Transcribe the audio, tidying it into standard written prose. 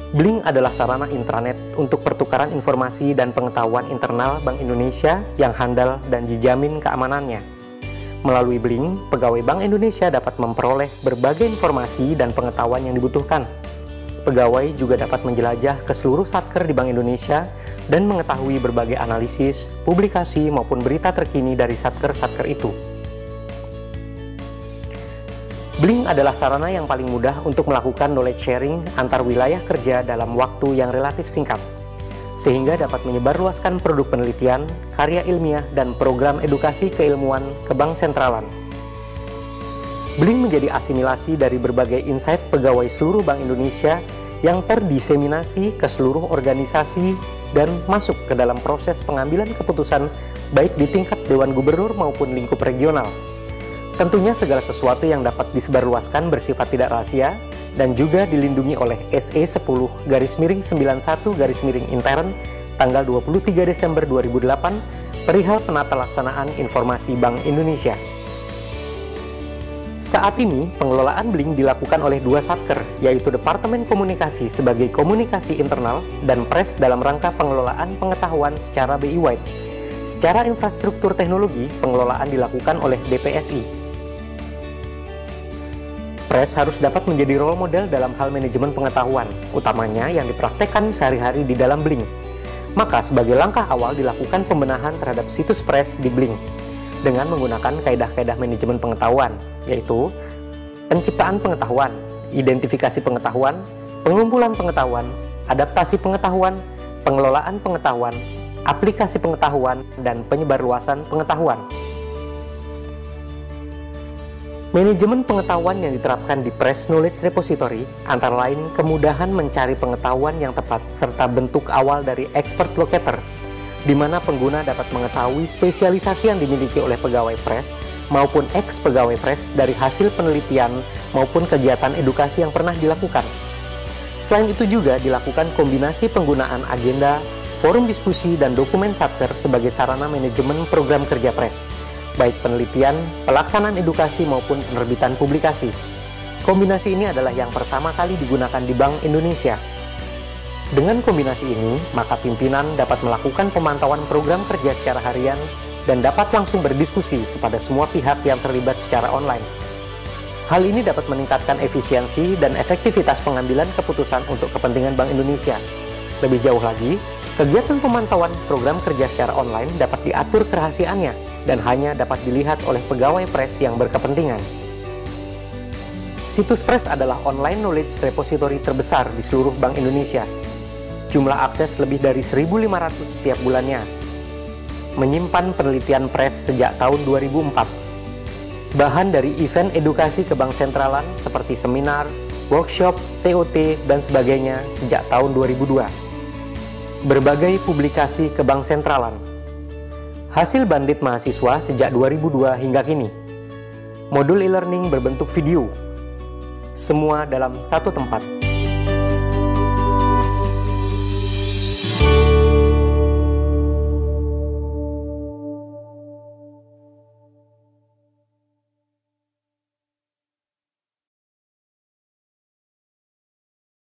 Blink adalah sarana intranet untuk pertukaran informasi dan pengetahuan internal Bank Indonesia yang handal dan dijamin keamanannya. Melalui Blink, pegawai Bank Indonesia dapat memperoleh berbagai informasi dan pengetahuan yang dibutuhkan. Pegawai juga dapat menjelajah ke seluruh satker di Bank Indonesia dan mengetahui berbagai analisis, publikasi, maupun berita terkini dari satker-satker itu. Blink adalah sarana yang paling mudah untuk melakukan knowledge sharing antar wilayah kerja dalam waktu yang relatif singkat, sehingga dapat menyebarluaskan produk penelitian, karya ilmiah, dan program edukasi keilmuan ke bank sentralan. Blink menjadi asimilasi dari berbagai insight pegawai seluruh Bank Indonesia yang terdiseminasi ke seluruh organisasi dan masuk ke dalam proses pengambilan keputusan baik di tingkat Dewan Gubernur maupun lingkup regional. Tentunya segala sesuatu yang dapat disebarluaskan bersifat tidak rahasia dan juga dilindungi oleh SE 10-91-intern tanggal 23 Desember 2008 perihal penata laksanaan informasi Bank Indonesia. Saat ini, pengelolaan Blink dilakukan oleh dua satker, yaitu Departemen Komunikasi sebagai komunikasi internal dan Pres dalam rangka pengelolaan pengetahuan secara BI-wide. Secara infrastruktur teknologi, pengelolaan dilakukan oleh DPSI. Pres harus dapat menjadi role model dalam hal manajemen pengetahuan, utamanya yang dipraktekkan sehari-hari di dalam Blink. Maka sebagai langkah awal dilakukan pembenahan terhadap situs Pres di Blink dengan menggunakan kaedah-kaedah manajemen pengetahuan, yaitu penciptaan pengetahuan, identifikasi pengetahuan, pengumpulan pengetahuan, adaptasi pengetahuan, pengelolaan pengetahuan, aplikasi pengetahuan, dan penyebarluasan pengetahuan. Manajemen pengetahuan yang diterapkan di Pres Knowledge Repository antara lain kemudahan mencari pengetahuan yang tepat serta bentuk awal dari expert locator, di mana pengguna dapat mengetahui spesialisasi yang dimiliki oleh pegawai Pres maupun ex-pegawai Pres dari hasil penelitian maupun kegiatan edukasi yang pernah dilakukan. Selain itu juga dilakukan kombinasi penggunaan agenda, forum diskusi, dan dokumen satker sebagai sarana manajemen program kerja Pres, baik penelitian, pelaksanaan edukasi, maupun penerbitan publikasi. Kombinasi ini adalah yang pertama kali digunakan di Bank Indonesia. Dengan kombinasi ini, maka pimpinan dapat melakukan pemantauan program kerja secara harian dan dapat langsung berdiskusi kepada semua pihak yang terlibat secara online. Hal ini dapat meningkatkan efisiensi dan efektivitas pengambilan keputusan untuk kepentingan Bank Indonesia. Lebih jauh lagi, kegiatan pemantauan program kerja secara online dapat diatur kerahasiaannya dan hanya dapat dilihat oleh pegawai Pres yang berkepentingan. Situs Pres adalah online knowledge repository terbesar di seluruh Bank Indonesia. Jumlah akses lebih dari 1.500 setiap bulannya. Menyimpan penelitian Pres sejak tahun 2004. Bahan dari event edukasi ke Bank Sentralan seperti seminar, workshop, TOT, dan sebagainya sejak tahun 2002. Berbagai publikasi ke Bank Sentralan. Hasil bandit mahasiswa sejak 2002 hingga kini. Modul e-learning berbentuk video. Semua dalam satu tempat.